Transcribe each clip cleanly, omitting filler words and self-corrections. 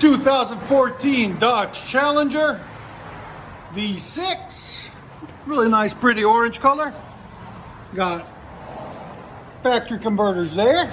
2014 Dodge Challenger V6. Really nice, pretty orange color. Got factory converters there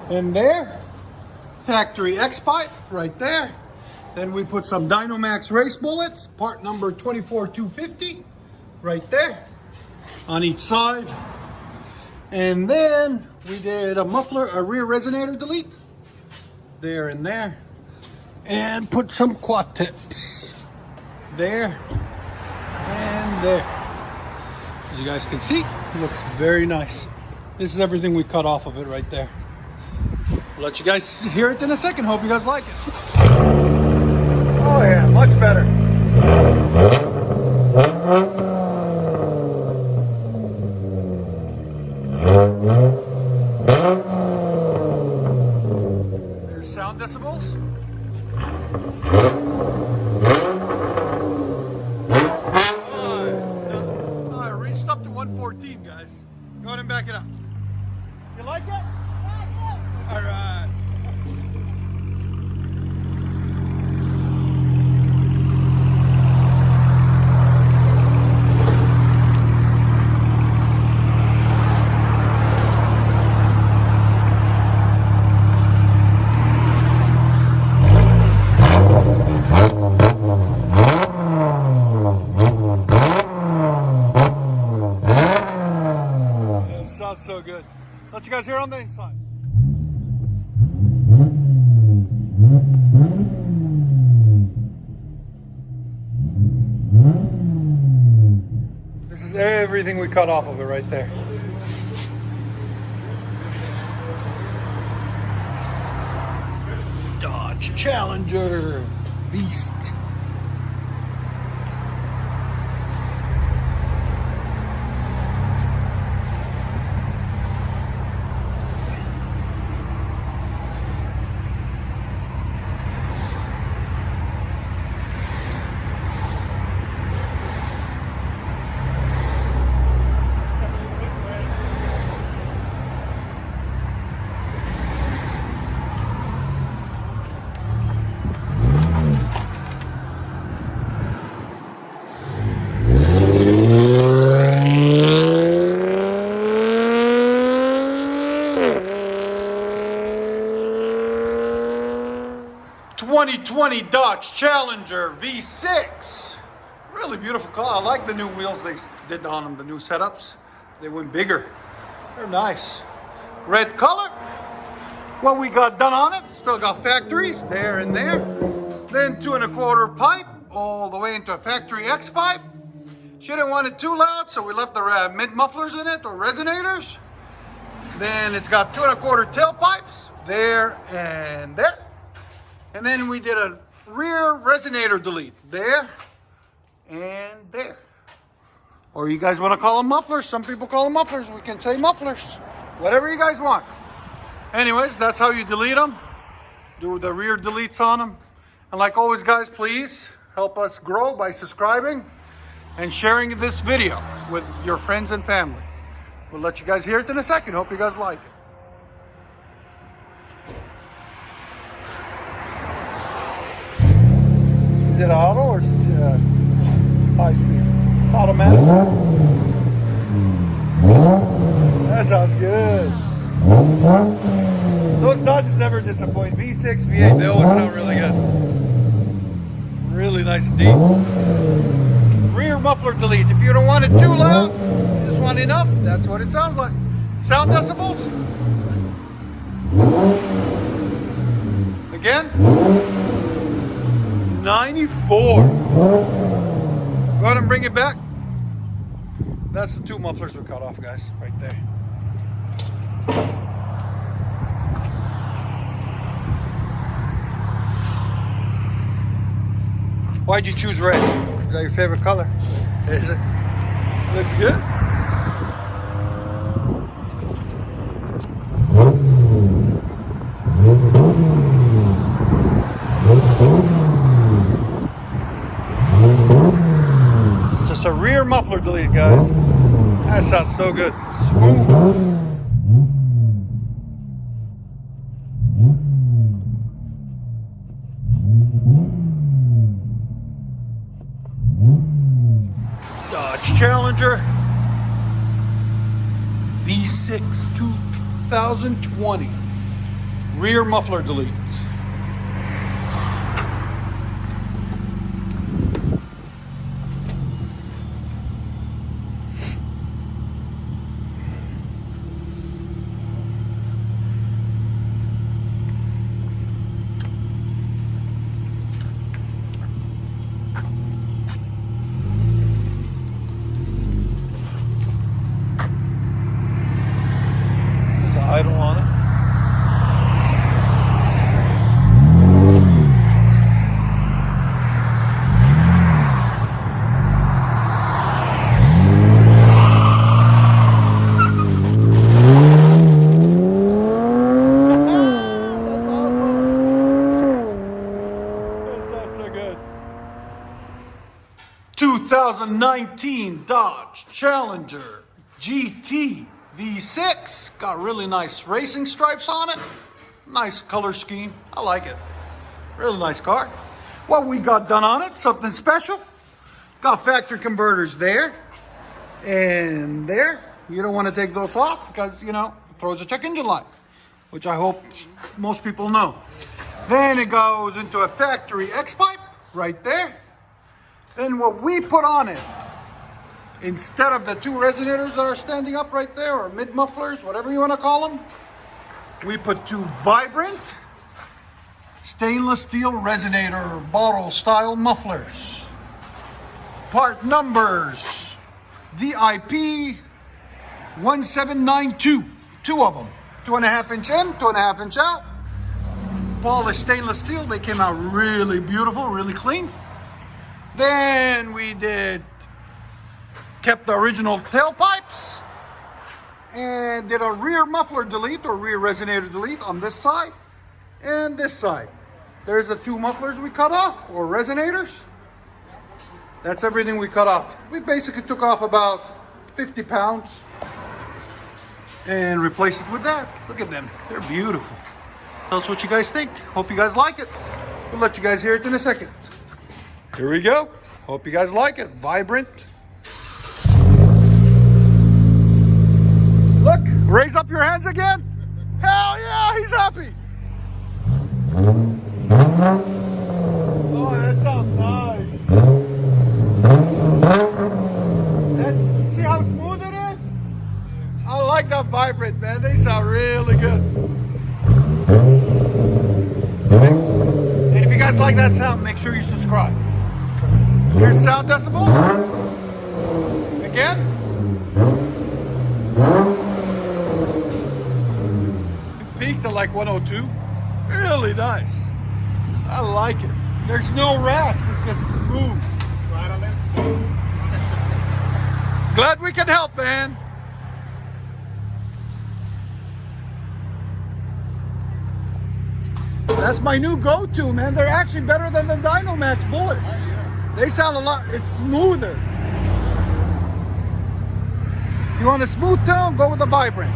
and there. Factory X pipe right there. Then we put some Dynamax race bullets, part number 24250, right there on each side. And then we did a muffler, a rear resonator delete there and there, and put some quad tips there and there. As you guys can see, it looks very nice. This is everything we cut off of it right there. I'll let you guys hear it in a second. Hope you guys like it. Oh yeah, much better. There's sound decibels. I reached up to 114, guys. Go ahead and back it up. You like it? Yeah, I do. All right. Sounds so good. Let you guys hear on the inside. This is everything we cut off of it right there. Dodge Challenger Beast. '20 Dodge Challenger V6. Really beautiful car. I like the new wheels they did on them, the new setups. They went bigger. They're nice. Red color. What we got done on it, still got factories there and there. Then 2 1/4 pipe all the way into a factory X pipe. She didn't want it too loud, so we left the mid mufflers in it, or resonators. Then it's got 2 1/4 tailpipes there and there. And then we did a rear resonator delete there and there. Or you guys want to call them mufflers. Some people call them mufflers. We can say mufflers. Whatever you guys want. Anyways, that's how you delete them. Do the rear deletes on them. And like always, guys, please help us grow by subscribing and sharing this video with your friends and family. We'll let you guys hear it in a second. Hope you guys like it. Is it auto or high speed? It's automatic. That sounds good. Those Dodges never disappoint. V6, V8, they always sound really good. Really nice and deep. Rear muffler delete. If you don't want it too loud, you just want enough, that's what it sounds like. Sound decibels. Again. 94. Go ahead and bring it back. That's the 2 mufflers we cut off, guys, right there. Why'd you choose red? Is that your favorite color? Is it? Looks good. It's just a rear muffler delete, guys. That sounds so good. Smooth. Dodge Challenger V6 2020. Rear muffler delete. There's an idle on it. That's awesome. That's so good. 2019 Dodge Challenger GT V6. Got really nice racing stripes on it. Nice color scheme. I like it. Really nice car. What we got done on it, something special. Got factory converters there and there. You don't want to take those off because, you know, it throws a check engine light, which I hope most people know. Then it goes into a factory X-pipe right there. Then what we put on it, instead of the two resonators that are standing up right there, or mid mufflers, whatever you want to call them, we put two vibrant stainless steel resonator bottle style mufflers. Part numbers VIP 1792. Two of them. 2.5 inch in, 2.5 inch out. Polished stainless steel. They came out really beautiful, really clean. Then we kept the original tailpipes and did a rear muffler delete or rear resonator delete on this side and this side. There's the two mufflers we cut off, or resonators. That's everything we cut off. We basically took off about 50 pounds and replaced it with that. Look at them. They're beautiful. Tell us what you guys think. Hope you guys like it. We'll let you guys hear it in a second. Here we go. Hope you guys like it. Vibrant. Look, raise up your hands again. Hell yeah, he's happy. Oh, that sounds nice. See how smooth it is? I like that vibrant, man. They sound really good. And if you guys like that sound, make sure you subscribe. Here's sound decibels. Again. It peaked at like 102. Really nice. I like it. There's no rasp. It's just smooth. Glad we can help, man. That's my new go-to, man. They're actually better than the Dynamax bullets. They sound a lot, it's smoother. If you want a smooth tone, go with the vibrant.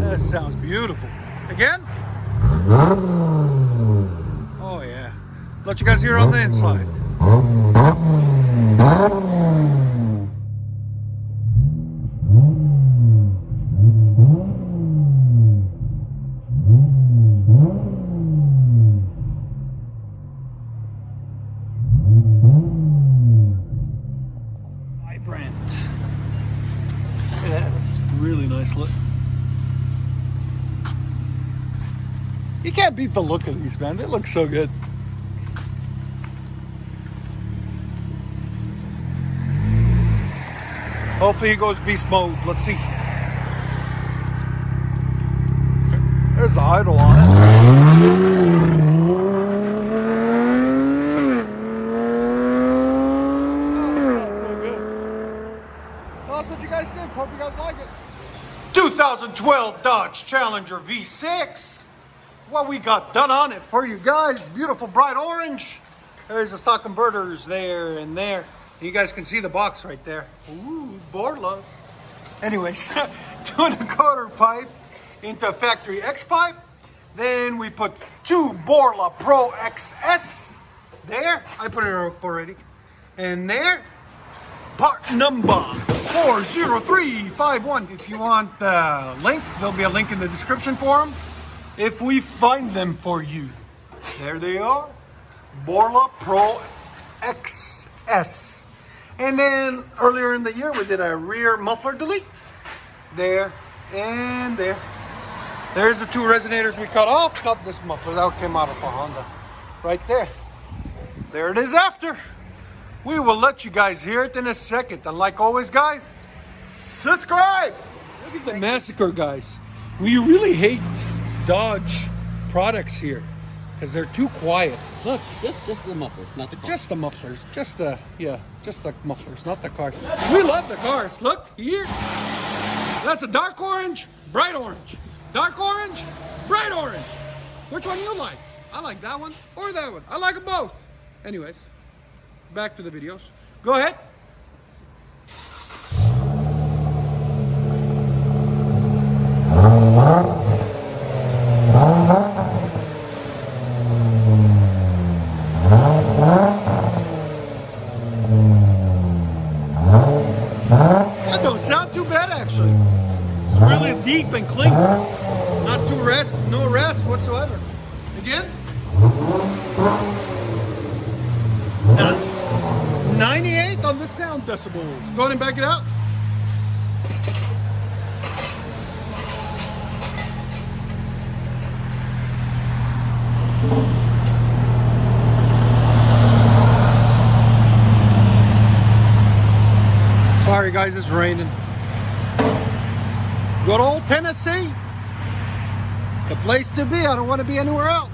That sounds beautiful. Again? Oh yeah. Let you guys hear on the inside. Really nice look. You can't beat the look of these, man. They look so good. Hopefully he goes beast mode. Let's see. There's the idle on it. Oh, that sounds so good. Tell us what you guys think. Hope you guys like it. 2012 Dodge Challenger V6. What we got done on it for you guys. Beautiful bright orange. There's the stock converters there and there. You guys can see the box right there. Ooh, Borlos. Anyways, 2 1/4 pipe into a factory X pipe. Then we put 2 Borla Pro XS there. I put it up already. And there, part number 40351. If you want the link, there'll be a link in the description for them. If we find them for you. There they are. Borla Pro XS. And then earlier in the year, we did a rear muffler delete. There and there. There's the 2 resonators we cut off. Cut this muffler. That came out of a Honda. Right there. There it is after. We will let you guys hear it in a second. And like always, guys, subscribe. Look at the massacre, guys. We really hate Dodge products here because they're too quiet. Look, just the mufflers, not the cars. Just the mufflers. Just the mufflers, not the cars. We love the cars. Look here. That's a dark orange, bright orange. Dark orange, bright orange. Which one you like? I like that one or that one. I like them both. Anyways, back to the videos. Go ahead. That don't sound too bad, actually. It's really deep and clean. Not too no rest whatsoever. Again. 98 on the sound decibels. Go ahead and back it out. Sorry guys, it's raining. Good old Tennessee. The place to be. I don't want to be anywhere else.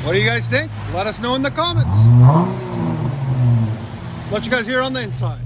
What do you guys think? Let us know in the comments. Let you guys hear on the inside.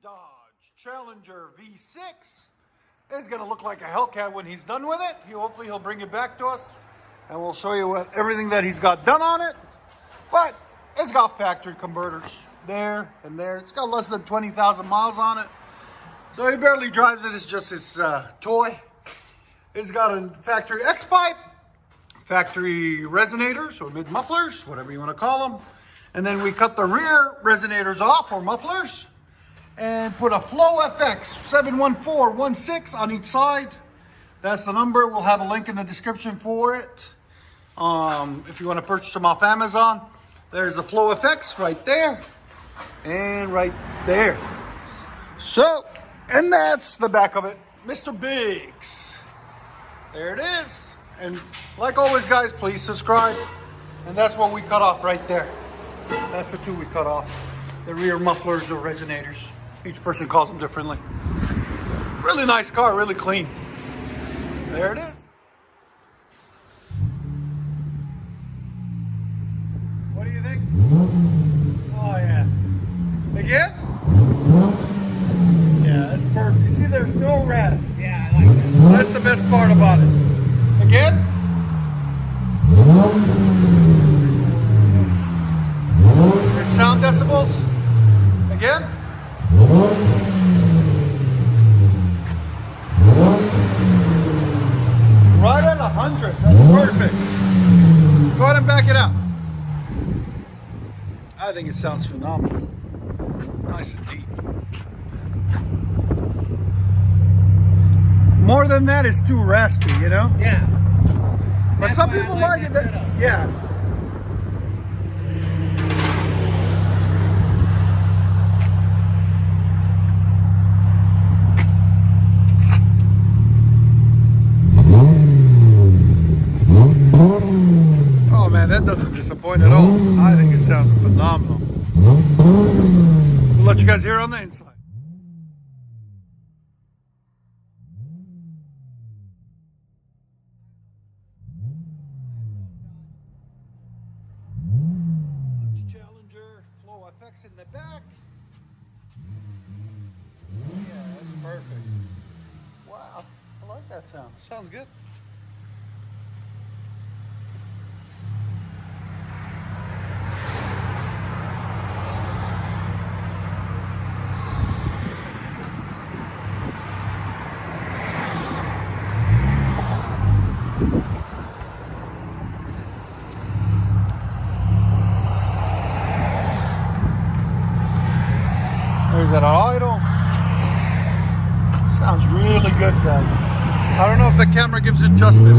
Dodge Challenger V6 is going to look like a Hellcat when he's done with it. Hopefully he'll bring it back to us and we'll show you everything that he's got done on it. But it's got factory converters there and there. It's got less than 20,000 miles on it. So he barely drives it. It's just his toy. It's got a factory X-pipe, factory resonators or mid-mufflers, whatever you want to call them. And then we cut the rear resonators off or mufflers and put a Flow FX 71416 on each side. That's the number. We'll have a link in the description for it. If you want to purchase them off Amazon, there's the Flow FX right there and right there. So, and that's the back of it. Mr. Biggs. There it is. And like always, guys, please subscribe. And that's what we cut off right there. That's the 2 we cut off. The rear mufflers or resonators. Each person calls them differently. Really nice car, really clean. There it is. What do you think? Oh yeah. Again? Yeah, that's perfect. You see, there's no rest. Yeah, I like that. That's the best part about it. Again? There's sound decibels. Again? Right at 100. That's perfect. Go ahead and back it up. I think it sounds phenomenal. Nice and deep. More than that, it's too raspy, you know? Yeah. But That's some why I people like like it. this setup. Yeah. Oh man, that doesn't disappoint at all. I think it sounds phenomenal. We'll let you guys hear on the inside. Challenger, flow effects in the back. Yeah, that's perfect. Wow, I like that sound. Sounds good. There's that idle. Sounds really good, guys. I don't know if the camera gives it justice.